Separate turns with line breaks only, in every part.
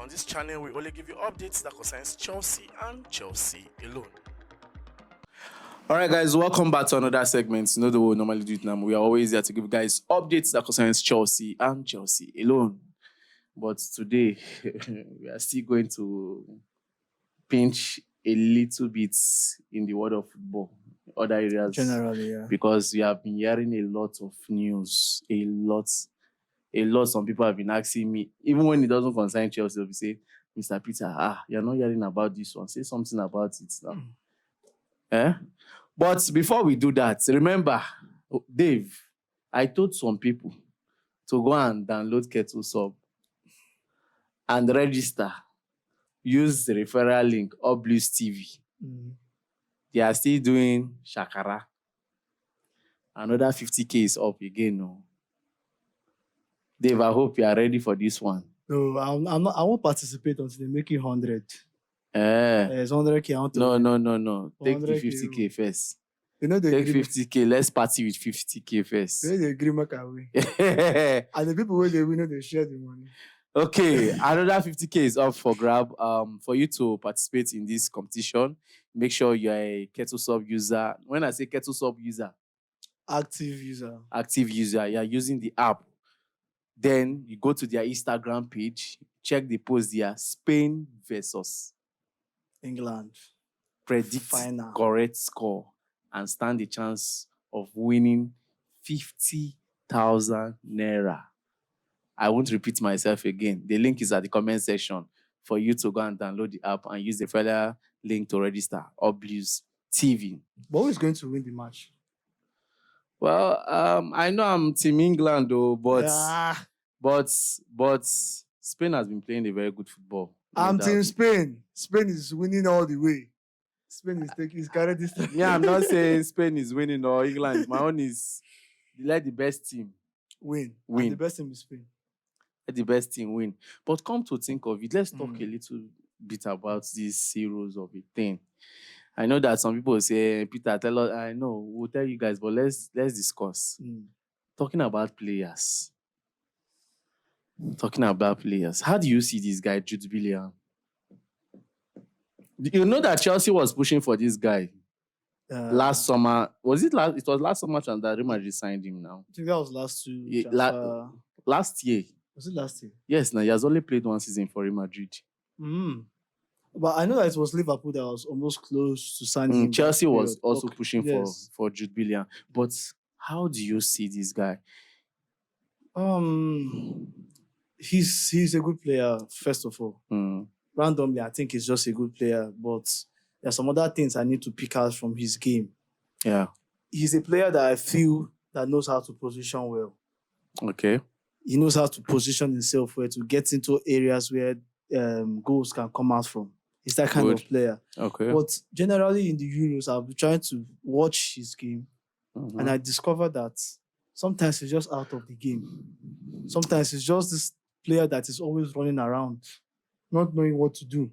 on this channel, we only give you updates that concerns Chelsea and Chelsea alone. Alright guys, welcome back to another segment. You know the way we normally do it now. We are always there to give you guys updates that concerns Chelsea and Chelsea alone. But today, we are still going to pinch a little bit in the world of football, other areas.
Generally, yeah.
Because we have been hearing a lot of news, a lot. Some people have been asking me, even when it doesn't concern Chelsea, they'll be saying, Mr. Peter, you're not hearing about this one. Say something about it now. But before we do that, remember, Dave, I told some people to go and download Kettle Sub and register. Use the referral link, Blues TV. They are still doing Shakara. Another 50K is up again. No. Dave, I hope you are ready for this one.
No, I'm not. I won't participate until they make it 100. It's 100K. I want to
No. Take the 50K first.
You know
Take 50K. Let's party with 50K first.
They agree make away. And the people where they win, they share the money.
Okay, another 50K is up for grab. For you to participate in this competition, make sure you are a Kettle Sub user. When I say Kettle Sub user,
active user,
you are using the app. Then you go to their Instagram page, check the post there, Spain versus
England.
Predict
Final.
Correct score and stand the chance of winning 50,000 naira. I won't repeat myself again. The link is at the comment section for you to go and download the app and use the further link to register. Blues TV.
But who is going to win the match?
Well, I know I'm Team England though, but Spain has been playing a very good football.
I'm Team Spain. Spain is winning all the way. Spain is carrying this.
Yeah, I'm not saying Spain is winning or England. My own is let the best team
win. And the best team is Spain.
Let the best team win. But come to think of it, let's talk a little bit about these heroes of a thing. I know that some people say, Peter, tell us. I know we'll tell you guys, but let's discuss. Talking about players. How do you see this guy, Jude Bellingham? You know that Chelsea was pushing for this guy last summer. Was it last? It was last summer that Real Madrid signed him now.
I think that was last
last year.
Was it last year?
Yes, now he has only played one season for Real Madrid.
But I know that it was Liverpool that was almost close to signing him.
Chelsea was also pushing for Jude Bellingham. But how do you see this guy?
He's a good player, first of all. Randomly, I think he's just a good player. But there are some other things I need to pick out from his game.
Yeah.
He's a player that I feel that knows how to position well.
Okay.
He knows how to position himself well to get into areas where goals can come out from. He's that kind of player.
Okay.
But generally in the Euros, I've been trying to watch his game, and I discovered that sometimes he's just out of the game. Sometimes he's just this player that is always running around, not knowing what to do.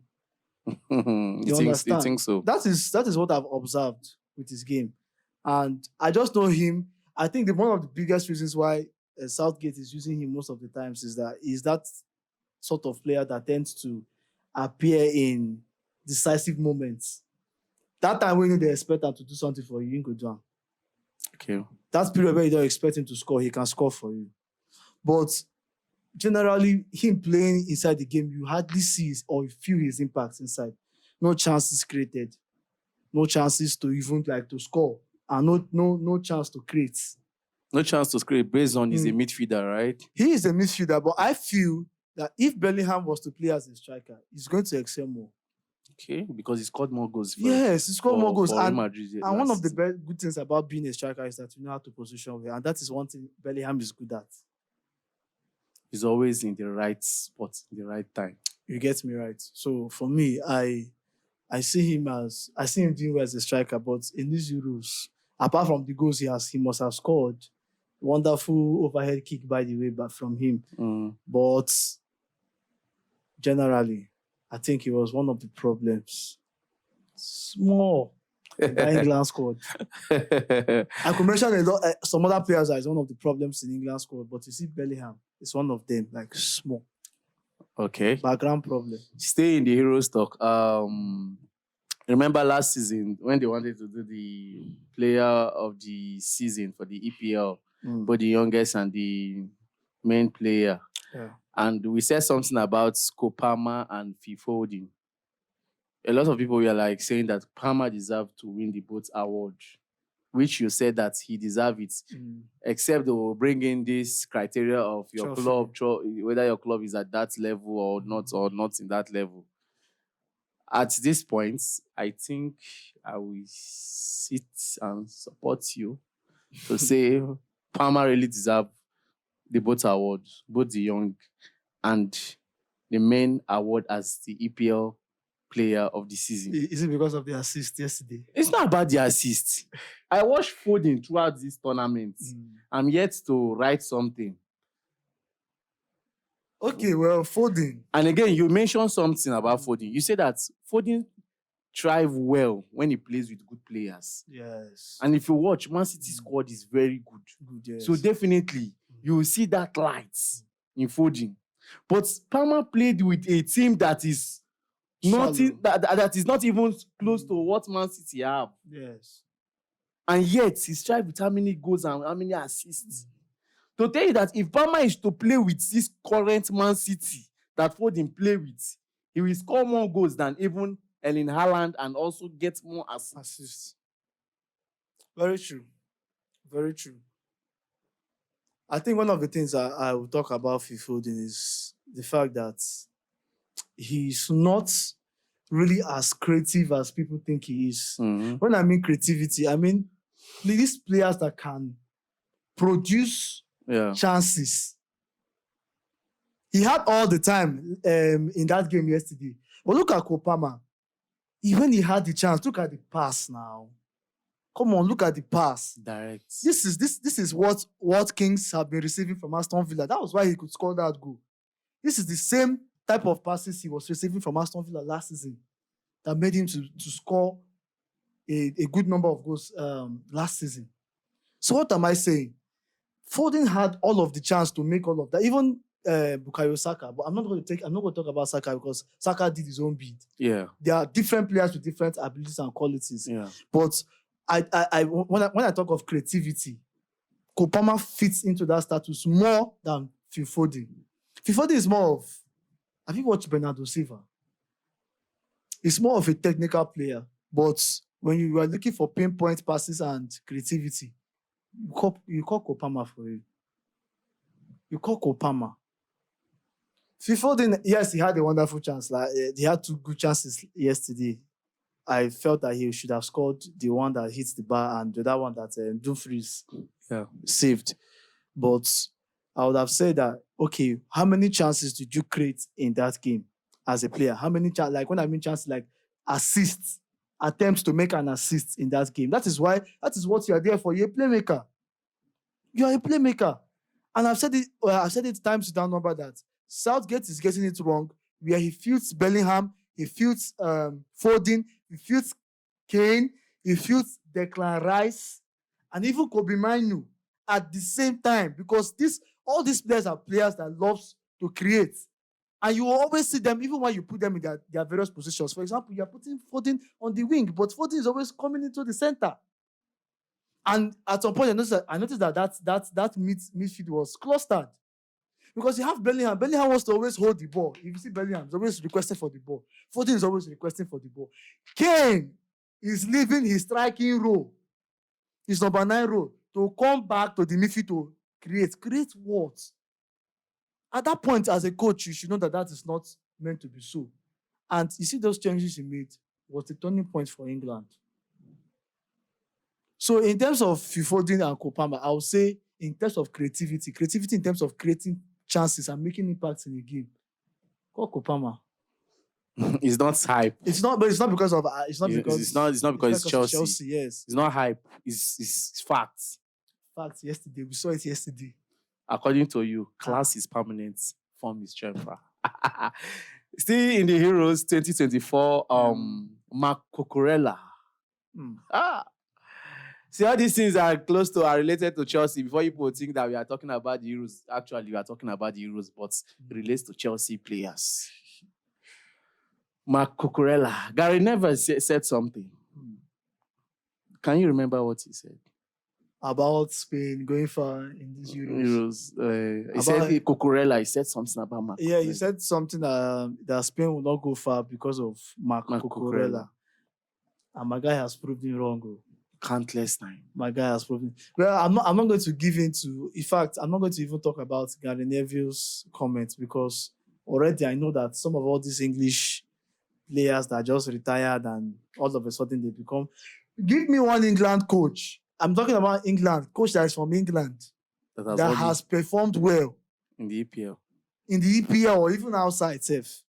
You think so?
That is what I've observed with his game. And I just know him. I think one of the biggest reasons why Southgate is using him most of the times is that he's that sort of player that tends to appear in decisive moments. That time when you don't expect him to do something for you, you can do it.
Okay.
That period where you don't expect him to score, he can score for you. But generally, him playing inside the game, you hardly see or feel his impact inside. No chances created. No chances to even to score. And no chance to create.
No chance to create based on he's a midfielder, right?
He is a midfielder, but I feel that if Bellingham was to play as a striker, he's going to excel more.
Okay, because he scored more goals.
Yes, he scored more goals. And one of the good things about being a striker is that you know how to position well. And that is one thing Bellingham is good at.
He's always in the right spot, in the right time.
You get me right. So for me, I see him doing well as a striker, but in these Euros, apart from the goals he must have scored. Wonderful overhead kick, by the way, but from him. But generally, I think it was one of the problems. Small. The England squad. I could mention some other players as one of the problems in England squad, but you see Bellingham is one of them, small.
Okay.
Background problem.
Stay in the Heroes talk. Remember last season when they wanted to do the player of the season for the EPL, both the youngest and the main player.
Yeah.
And we said something about Kopama and Foden. A lot of people were like saying that Palmer deserved to win the both award, which you said that he deserved it, except they will bring in this criteria of your
Trophy.
club, whether your club is at that level or not in that level. At this point, I think I will sit and support you to say Palmer really deserved the both awards, both the young and the main award as the EPL player of the season.
Is it because of the assist yesterday?
It's not about the assist. I watched Foden throughout this tournament. I'm yet to write something.
Okay, well, Foden.
And again, you mentioned something about Foden. You said that Foden thrives well when he plays with good players.
Yes.
And if you watch, Man City squad is very good.
Yes.
So definitely, you will see that light in Foden. But Palmer played with a team that is that is not even close to what Man City have.
Yes.
And yet, he strived with how many goals and how many assists. To tell you that if Palmer is to play with this current Man City that Foden play with, he will score more goals than even Erling Haaland and also get more assists.
Very true. Very true. I think one of the things I will talk about Foden is the fact that he's not really as creative as people think he is. When I mean creativity, I mean these players that can produce chances. He had all the time in that game yesterday. But look at Kopama. When he had the chance, look at the pass now. Come on, look at the pass.
Direct.
This is what Kings have been receiving from Aston Villa. That was why he could score that goal. This is the same type of passes he was receiving from Aston Villa last season that made him to score a good number of goals last season. So what am I saying? Foden had all of the chance to make all of that. Even Bukayo Saka, but I'm not going to talk about Saka because Saka did his own bid.
Yeah.
There are different players with different abilities and qualities.
Yeah.
But when I talk of creativity, Kopama fits into that status more than Foden. Foden is more of, have you watched Bernardo Silva? He's more of a technical player, but when you are looking for pinpoint passes and creativity, you call Kopama for it. You call Kopama. Foden, yes, he had a wonderful chance. Like he had 2 good chances yesterday. I felt that he should have scored the one that hits the bar and the other one that Dumfries saved. But I would have said that, okay, how many chances did you create in that game as a player? How many chances, like when I mean chances, like assists, attempts to make an assist in that game? That is what you are there for. You're a playmaker. You are a playmaker. And I've said it times without number that Southgate is getting it wrong, where he fields Bellingham, he fields Foden, he fields Kane, he fields Declan Rice, and even Kobe Minu at the same time, because all these players are players that loves to create. And you will always see them, even when you put them in their various positions. For example, you are putting Foden on the wing, but Foden is always coming into the center. And at some point, I noticed that midfield was clustered. Because you have Bellingham. Bellingham wants to always hold the ball. If you see Bellingham, he's always requesting for the ball. Foden is always requesting for the ball. Kane is leaving his striking role, his number 9 role, to come back to the midfield to create. Create what? At that point, as a coach, you should know that is not meant to be so. And you see those changes he made was the turning point for England. So in terms of Foden and Kopama, I would say in terms of creativity in terms of creating chances and making impacts in the game, call Kopama.
It's not hype.
It's not because
it's Chelsea.
Yes.
It's not hype. It's facts.
Facts. Yesterday. We saw it yesterday.
According to you, class is permanent, form is temporary. Still in the Heroes 2024, Mark Cucurella. See, all these things are related to Chelsea. Before people think that we are talking about the Euros, actually, we are talking about the Euros, but it relates to Chelsea players. Cucurella. Gary never said something. Can you remember what he said?
About Spain going far in these Euros.
He said Cucurella. He said something about Marc.
Yeah, he said something that Spain will not go far because of Marc Cucurella. And my guy has proved him wrong.
Countless time.
My guy has proven. Well, I'm not going to give into. In fact, I'm not going to even talk about Gary Neville's comments because already I know that some of all these English players that just retired and all of a sudden they become. Give me one England coach. I'm talking about England coach that is from England that has performed well
in the EPL.
In the EPL or even outside, safe.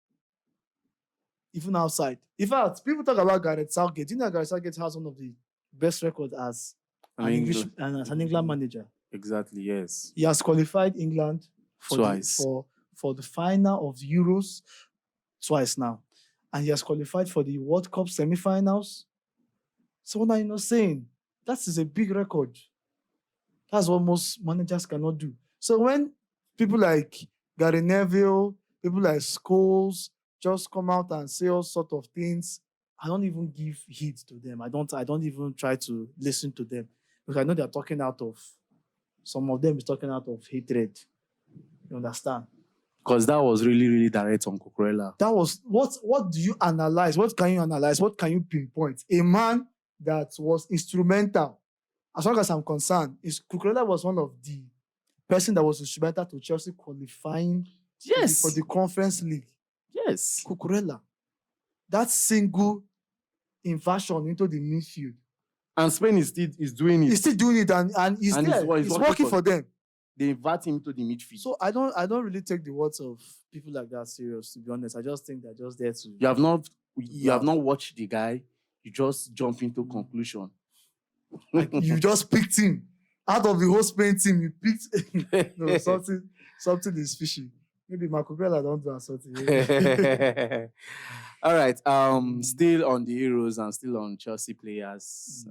Even outside. In fact, people talk about Gareth Southgate. Do you know Gareth Southgate has one of the best records as an England manager?
Exactly, yes.
He has qualified England
twice
for the final of the Euros twice now. And he has qualified for the World Cup semi-finals. So what are you not saying? That is a big record. That's what most managers cannot do. So when people like Gary Neville, people like Scholes just come out and say all sorts of things, I don't even give heed to them. I don't even try to listen to them because I know they're talking out of. Some of them is talking out of hatred. You understand?
Because that was really, really direct on Cucurella.
That was what do you analyze? What can you analyze? What can you pinpoint? A man that was instrumental, as far as I'm concerned, Cucurella was one of the person that was instrumental to Chelsea qualifying for the Conference League.
Yes.
Cucurella. That single inversion into the midfield.
And Spain is doing it.
He's still doing it and he's working for them.
They invite him to the midfield.
So I don't really take the words of people like that serious, to be honest. I just think they're just there to.
You have not watched the guy. You just jump into conclusion.
Like you just picked him out of the whole Spain team. You picked no something is fishy. Maybe Cucurella don't do something.
All right. Still on the Euros and still on Chelsea players.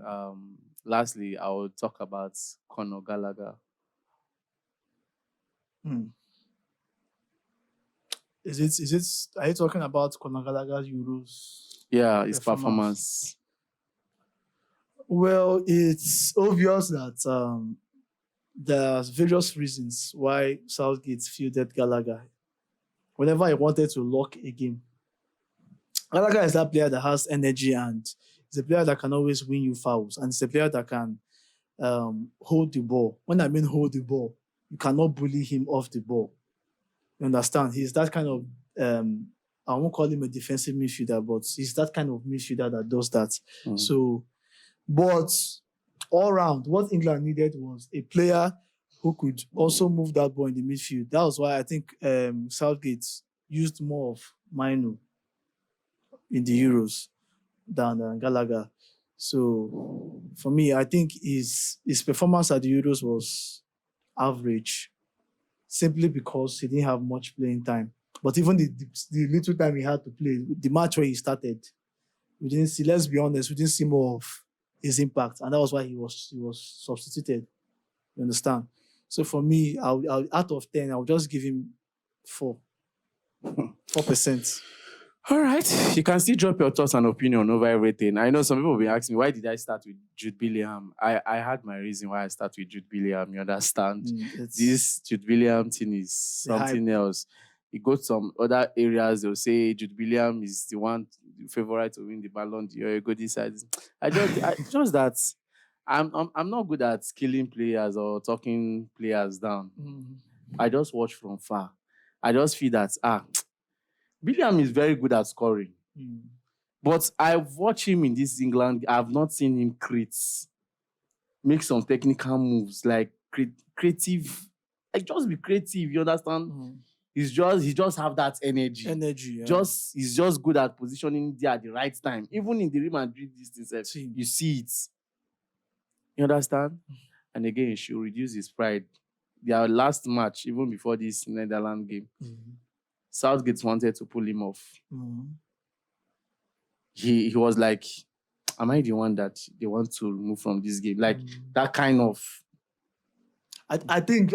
Lastly, I will talk about Conor Gallagher.
Is it? Are you talking about Conor Gallagher's Euros?
Yeah, his performance.
Well, it's obvious that there's various reasons why Southgate fielded Gallagher whenever he wanted to lock a game. Gallagher is that player that has energy and he's a player that can always win you fouls, and it's a player that can hold the ball. When I mean hold the ball, you cannot bully him off the ball. You understand? He's that kind of I won't call him a defensive midfielder, but he's that kind of midfielder that does that. So, but all round, what England needed was a player who could also move that ball in the midfield. That was why I think Southgate used more of Mainu in the Euros than Gallagher. So, for me, I think his performance at the Euros was average, simply because he didn't have much playing time. But even the little time he had to play, the match where he started, we didn't see, let's be honest, we didn't see more of his impact. And that was why he was substituted. You understand? So for me, I'll out of 10, I'll just give him 4%.
All right. You can still drop your thoughts and opinion over everything. I know some people will be asking me, why did I start with Jude Bellingham? I had my reason why I started with Jude Bellingham. You understand? This Jude Bellingham thing is something else. You go to some other areas, they'll say Jude Bellingham is the one, the favorite to win the Ballon d'Or. You go this side. Just that I'm not good at killing players or talking players down. I just watch from far. I just feel that Bellingham is very good at scoring. But I've watched him in this England. I've not seen him make some technical moves, like creative. Like just be creative, you understand? He just have that energy.
Yeah.
He's just good at positioning there at the right time. Even in the Real Madrid distance, you see it. You understand? And again, he should reduce his pride. Their last match, even before this Netherlands game, Southgate wanted to pull him off. He was like, am I the one that they want to remove from this game? Like that kind of.
I think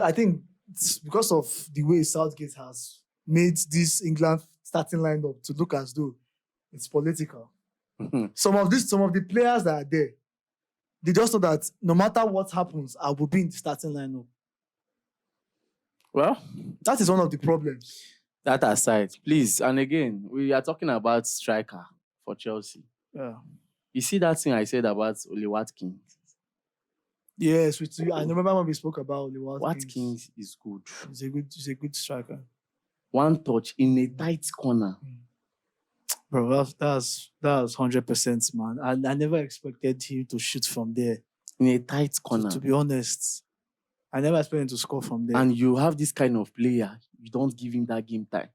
it's because of the way Southgate has made this England starting lineup to look as though it's political. Some of the players that are there, they just know that no matter what happens, I will be in the starting lineup.
Well,
that is one of the problems.
That aside, please, and again, we are talking about striker for Chelsea.
Yeah.
You see that thing I said about Oli Watkins?
Yes, I remember when we spoke about Oli Watkins.
Watkins is good.
He's a good striker.
One touch in a tight corner.
Bro, that's 100%, man. I never expected him to shoot from there.
In a tight corner.
To be honest, I never expected him to score from there.
And you have this kind of player, you don't give him that game time.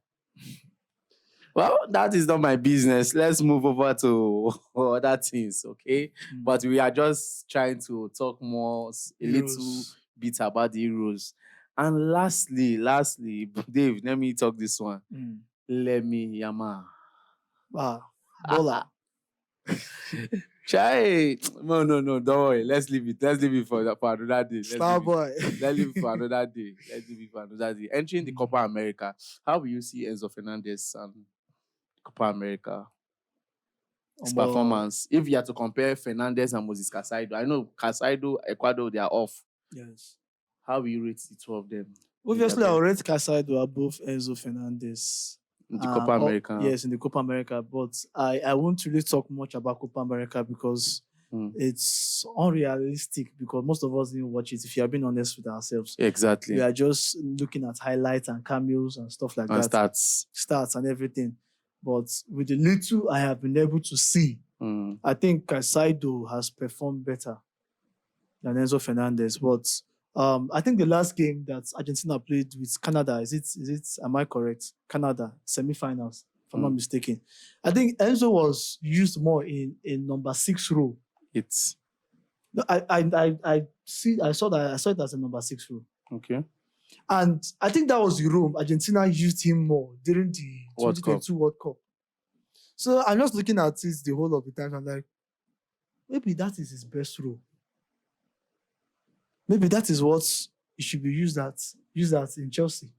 Well, that is not my business. Let's move over to other things, okay? But we are just trying to talk more, a little bit about the Euros. And lastly, Dave, let me talk this one. Let me Yama.
Wow. Bola.
Chai. No, don't worry. Let's leave it for another day.
Starboy.
Let's leave it for another day. Entering the Copa America, how will you see Enzo Fernandez and Copa America? His performance. If you have to compare Fernandez and Moses Caicedo, I know Caicedo, Ecuador, they are off.
Yes.
How will you rate the two of them?
Obviously, I'll rate Caicedo above Enzo Fernandez.
In the Copa America.
Yes, in the Copa America. But I won't really talk much about Copa America because it's unrealistic, because most of us didn't watch it, if you are being honest with ourselves.
Exactly.
We are just looking at highlights and cameos and stuff like that. Stats and everything. But with the little I have been able to see, I think Caicedo has performed better than Enzo Fernandez. But I think the last game that Argentina played with Canada, is it? Am I correct? Canada semi-finals, if I'm not mistaken. I think Enzo was used more in number 6 row. I saw it as a number 6 row.
Okay.
And I think that was the room Argentina used him more during the 2022 World Cup. So I'm just looking at it the whole of the time. I'm like, maybe that is his best role. Maybe that is what he should be used at in Chelsea.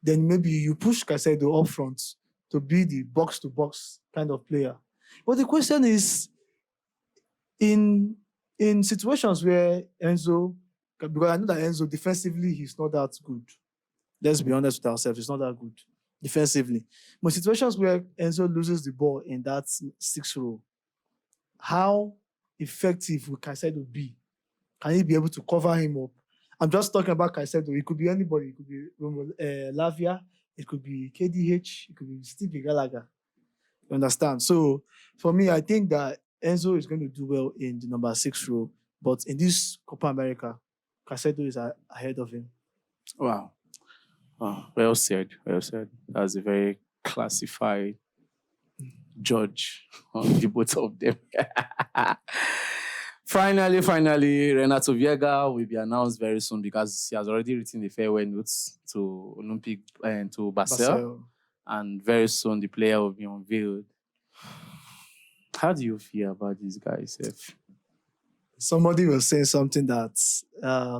Then maybe you push Caicedo up front to be the box-to-box kind of player. But the question is, in situations where Enzo, because I know that Enzo defensively, he's not that good. Let's be honest with ourselves, he's not that good defensively. But situations where Enzo loses the ball in that 6 row, how effective will Caicedo be? Can he be able to cover him up? I'm just talking about Caicedo. It could be anybody. It could be Lavia. It could be KDH. It could be Steve Gallagher. You understand? So, for me, I think that Enzo is going to do well in the number 6 row. But in this Copa America, Caicedo is ahead of him.
Wow. Well said. That's a very classified judge on the both of them. Finally, Renato Viega will be announced very soon because he has already written the farewell notes to Olympic and to Basel. And very soon the player will be unveiled. How do you feel about these guys, Seth?
Somebody was saying something that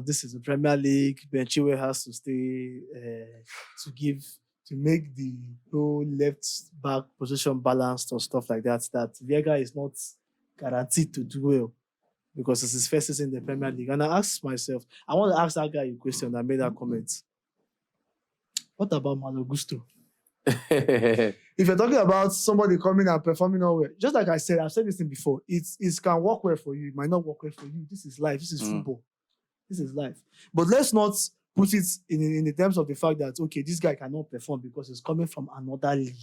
this is the Premier League. Ben Chilwell has to stay to make the whole left back position balanced or stuff like that. That Viega is not guaranteed to do well, because it's his first season in the Premier League. And I asked myself, I want to ask that guy a question that made that comment. What about Malo Gusto? If you're talking about somebody coming and performing well, just like I said, I've said this thing before, it can work well for you, it might not work well for you. This is life, this is football. This is life. But let's not put it in the terms of the fact that, okay, this guy cannot perform because he's coming from another league.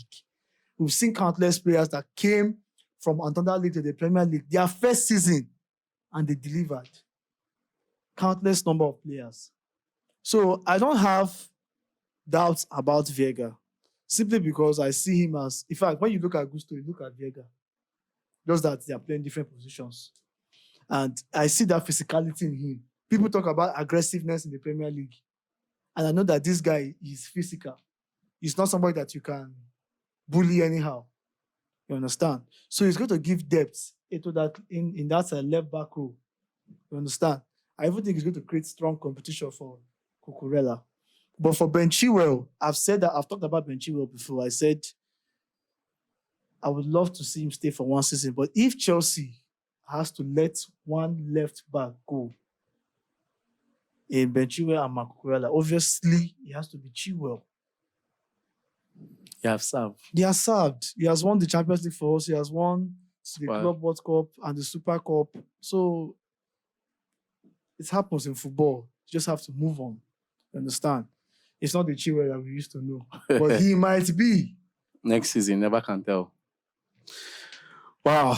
We've seen countless players that came from another league to the Premier League, their first season, and they delivered. Countless number of players. So I don't have doubts about Viega, simply because I see him as, in fact, when you look at Gusto, you look at Viega, just that they are playing different positions. And I see that physicality in him. People talk about aggressiveness in the Premier League. And I know that this guy is physical. He's not somebody that you can bully anyhow. You understand? So he's going to give depth into that in that left back row. You understand? I even think it's going to create strong competition for Cucurella. But for Ben Chilwell, I've talked about Ben Chilwell before. I said I would love to see him stay for one season. But if Chelsea has to let one left back go in Ben Chilwell and Cucurella, obviously it has to be Chilwell.
You have served.
He has served. He has won the Champions League for us. He has won the Club World Cup and the Super Cup. So it happens in football. You just have to move on. You understand? It's not the Chilwell that we used to know. But he might be.
Next season, never can tell. Wow.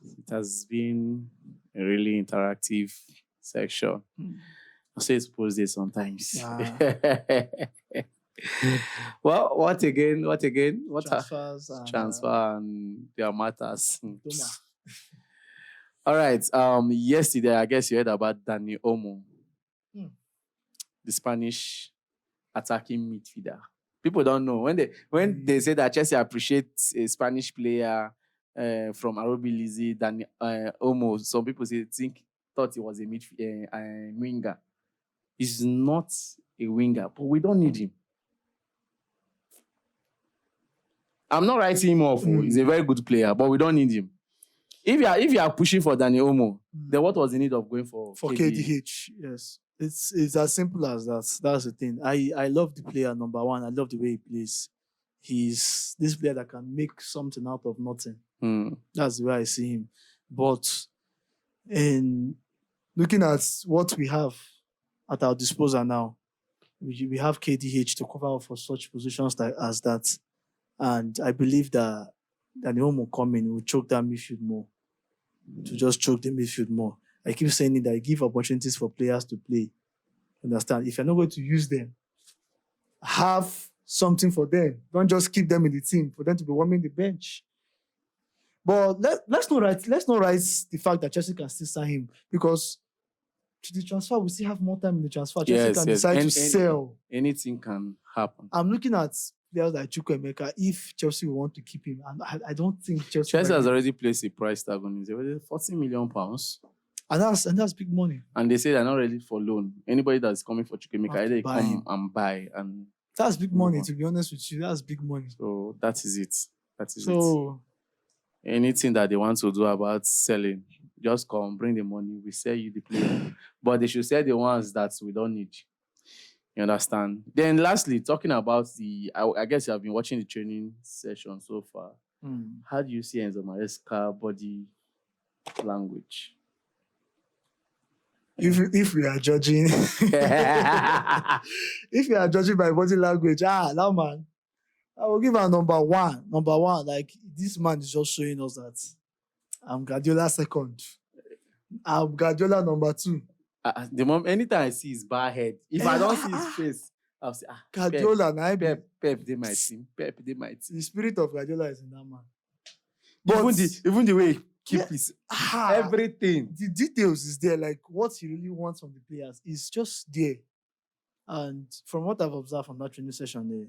It has been a really interactive section. I say it's supposed to sometimes. Well, what again? Transfer and their matters. All right. Yesterday, I guess you heard about Dani Olmo, the Spanish attacking midfielder. People don't know when they say that Chelsea appreciates a Spanish player from Arobi Lizzie, Dani Olmo. Some people thought he was a winger. He's not a winger, but we don't need him. I'm not writing him off. He's a very good player, but we don't need him. If you are pushing for Dani Olmo, then what was the need of going for
KDH? Yes, it's as simple as that. That's the thing. I love the player, number one. I love the way he plays. He's this player that can make something out of nothing. That's the way I see him. But in looking at what we have at our disposal now, we have KDH to cover up for such positions as that. And I believe that Dani Olmo coming will choke that midfield more. To just choke the midfield more. I keep saying it, that I give opportunities for players to play. Understand? If you're not going to use them, have something for them. Don't just keep them in the team for them to be warming the bench. But let's not write the fact that Chelsea can still sign him, because to the transfer, we still have more time in the transfer. Chelsea can decide to sell.
Anything can happen.
I'm looking at players like Chukwuemeka, if Chelsea want to keep him. And I don't think Chelsea
has already placed a price tag on him. It's already £40 million.
And that's big money.
And they say they're not ready for loan. Anybody that's coming for Chukwuemeka, they come and buy. And
that's big money, to be honest with you. That's big money.
So that is it. Anything that they want to do about selling, just come, bring the money, we sell you the player. But they should sell the ones that we don't need. You understand? Then lastly, talking about I guess you have been watching the training session so far. How do you see Enzo Maresca body language?
If we are judging, if we are judging by body language, that man, I will give her number one. Number one, like this man is just showing us that I'm Guardiola second. I'm Guardiola number two.
The moment anytime I see his bar head, if I don't see his face, I'll say,
Guardiola,
Pep, they might see. Pep, they might see.
The spirit of Guardiola is in that man.
But even the way he keep his everything,
the details is there. Like what he really wants from the players is just there. And from what I've observed from that training session there,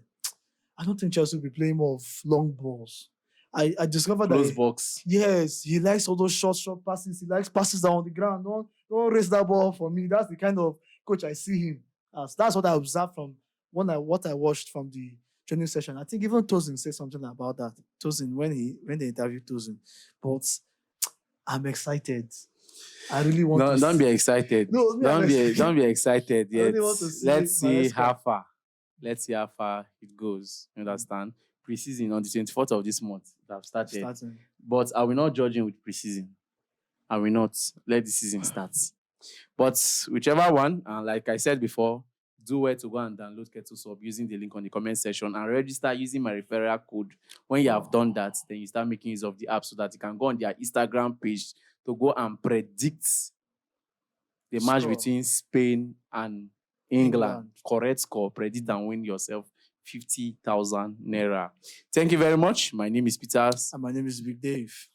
I don't think Chelsea will be playing more of long balls. I discovered
close
that
box.
Yes, he likes all those short passes. He likes passes down on the ground. Don't raise that ball for me. That's the kind of coach I see him as. That's what I observed from what I watched from the training session. I think even Tosin said something about that. Tosin, when they interviewed Tosin. But I'm excited. I really want to.
Don't be excited.
No,
don't be excited yet.
Let's
see how far. Let's see how far it goes. You understand? Preseason on the 24th of this month that started. But I will not judge him with preseason. I will not let the season start. But whichever one, and like I said before, do well to go and download Kettle Sub using the link on the comment section and register using my referral code. When you have done that, then you start making use of the app so that you can go on their Instagram page to go and predict the match between Spain and England. Correct score, predict and win yourself 50,000 naira. Thank you very much. My name is Peters.
And my name is Big Dave.